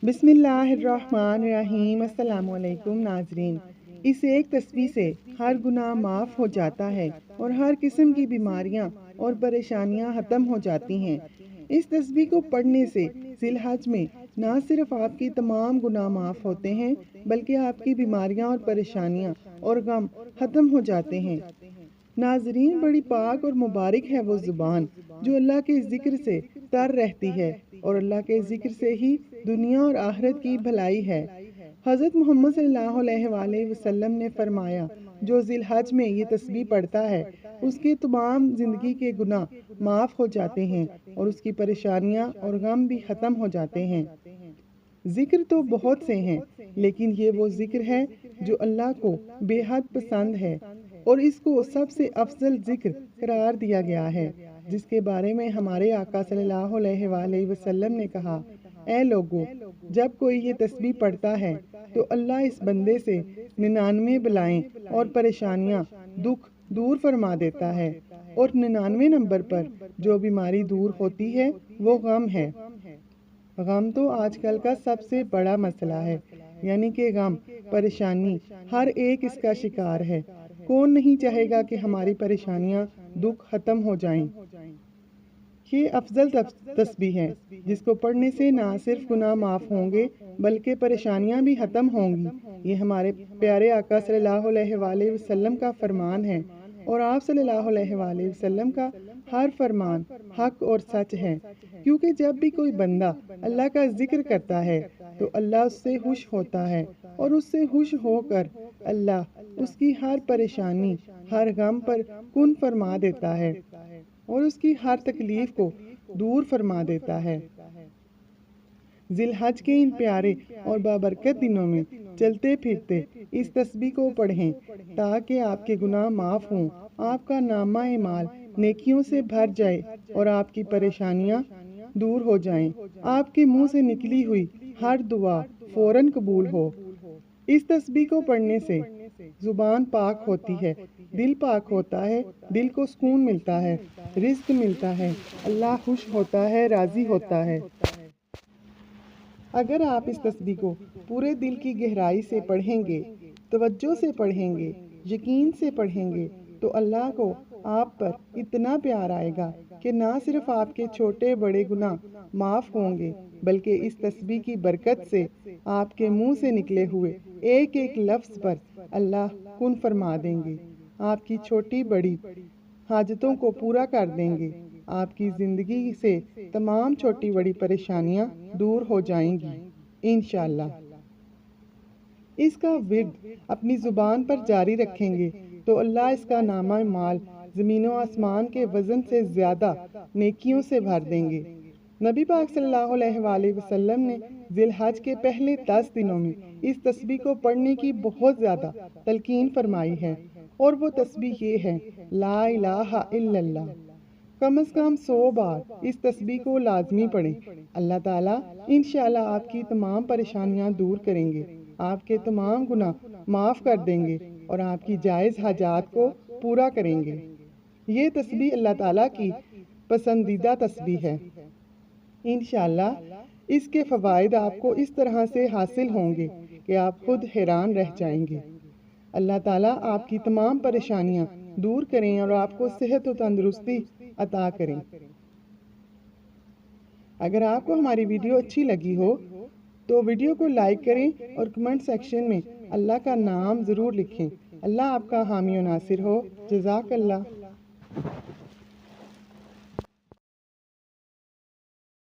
बिस्मिल्लाहिर्रहमानिर्रहीम। अस्सलाम वालेकुम नाजरीन। इस एक तस्बीह से हर गुनाह माफ़ हो जाता है और हर किस्म की बीमारियां और परेशानियां ख़त्म हो जाती हैं। इस तस्बीह को पढ़ने से ज़िलहज में ना सिर्फ आपकी तमाम गुनाह माफ़ होते हैं बल्कि आपकी बीमारियां और परेशानियां और गम ख़त्म हो जाते हैं। नाजरीन, बड़ी पाक और मुबारक है वो ज़ुबान जो अल्लाह के ज़िक्र से तर रहती है और अल्लाह के ज़िक्र से ही दुनिया और आखिरत की भलाई है। हज़रत मोहम्मद सल्लल्लाहु अलैहि वसल्लम ने फरमाया, जो ज़िलहज में ये तस्बीह पढ़ता है उसके तमाम ज़िंदगी के गुनाह माफ़ हो जाते हैं और उसकी परेशानियाँ और गम भी ख़त्म हो जाते हैं। जिक्र तो बहुत से हैं, लेकिन ये वो जिक्र है जो अल्लाह को बेहद पसंद है और इसको सबसे अफजल जिक्र करार दिया गया है, जिसके बारे में हमारे आका सल्लल्लाहु अलैहि वसल्लम ने कहा, ऐ लोगों, जब कोई ये तस्बीह पढ़ता है तो अल्लाह इस बंदे से 99 बलाएं और परेशानियां, दुख दूर फरमा देता है और 99 नंबर पर जो बीमारी दूर होती है वो गम है। गम तो आजकल का सबसे बड़ा मसला है, यानी कि गम, परेशानी, हर एक इसका शिकार है। कौन नहीं चाहेगा कि हमारी परेशानियां, दुख खत्म हो जाएं। ये अफजल तस्बीह है जिसको पढ़ने से ना सिर्फ गुनाह माफ़ होंगे बल्कि परेशानियां भी ख़त्म होंगी। ये हमारे प्यारे आका सल्लल्लाहु अलैहि वसल्लम का फरमान है और आप सल्लल्लाहु अलैहि वसल्लम का हर फरमान हक और सच है, क्योंकि जब भी कोई बंदा अल्लाह का जिक्र करता है तो अल्लाह उससे खुश होता है और उससे खुश होकर अल्लाह उसकी हर परेशानी, हर गम पर कुन फरमा देता है और उसकी हर तकलीफ को दूर फरमा देता है। ज़िलहज के इन प्यारे और बाबरकत दिनों में चलते फिरते इस तस्बीह को पढ़ें ताकि आपके गुनाह माफ़ हों, आपका नामा एमाल नेकियों से भर जाए और आपकी परेशानियां दूर हो जाएं। आपके मुंह से निकली हुई हर दुआ फौरन कबूल हो। इस तस्बीह को पढ़ने से जुबान पाक होती है, दिल पाक होता है, दिल को सुकून मिलता है, रिज़्क मिलता है, अल्लाह खुश होता है, राज़ी होता है। अगर आप इस तस्बीह को पूरे दिल की गहराई से पढ़ेंगे, तवज्जो से पढ़ेंगे, यकीन से पढ़ेंगे तो अल्लाह को आप पर इतना प्यार आएगा कि ना सिर्फ आपके छोटे बड़े गुनाह माफ़ होंगे बल्कि इस तस्बीह की बरकत से आपके मुंह से निकले हुए एक एक लफ्ज़ पर अल्लाह कुन फरमा देंगे, आपकी छोटी बड़ी हाजतों को पूरा कर देंगे, आपकी ज़िंदगी से तमाम छोटी बड़ी परेशानियां दूर हो जाएंगी इंशाअल्लाह। इसका विर्द अपनी ज़ुबान पर जारी रखेंगे तो अल्लाह इसका नामा माल ज़मीन व आसमान के वज़न से ज़्यादा नेकियों से भर देंगे। नबी पाक सल्लल्लाहु अलैहि वसल्लम ने ज़िलहज के पहले 10 दिनों में इस तस्बीह को पढ़ने की बहुत ज़्यादा तलकीन फरमाई है और वो तस्बीह ये है, ला इलाहा इल्लल्लाह। कम से कम 100 बार इस तस्बीह को लाजमी पढ़ें। अल्लाह ताला इंशाअल्लाह आपकी तमाम परेशानियां दूर करेंगे, आपके तमाम गुनाह माफ़ कर देंगे और आपकी जायज़ हाजात को पूरा करेंगे। ये तस्बीह अल्लाह ताला की पसंदीदा तस्बीह है। इंशाअल्लाह इसके फ़वाइद आपको इस तरह से हासिल होंगे कि आप खुद हैरान रह जाएंगे। अल्लाह ताला आपकी तमाम परेशानियां दूर करें और आपको सेहत और तंदुरुस्ती अता करें। अगर आपको हमारी वीडियो अच्छी लगी हो तो वीडियो को लाइक करें और कमेंट सेक्शन में अल्लाह का नाम ज़रूर लिखें। अल्लाह आपका हामी और नासिर हो। जज़ाकल्लाह।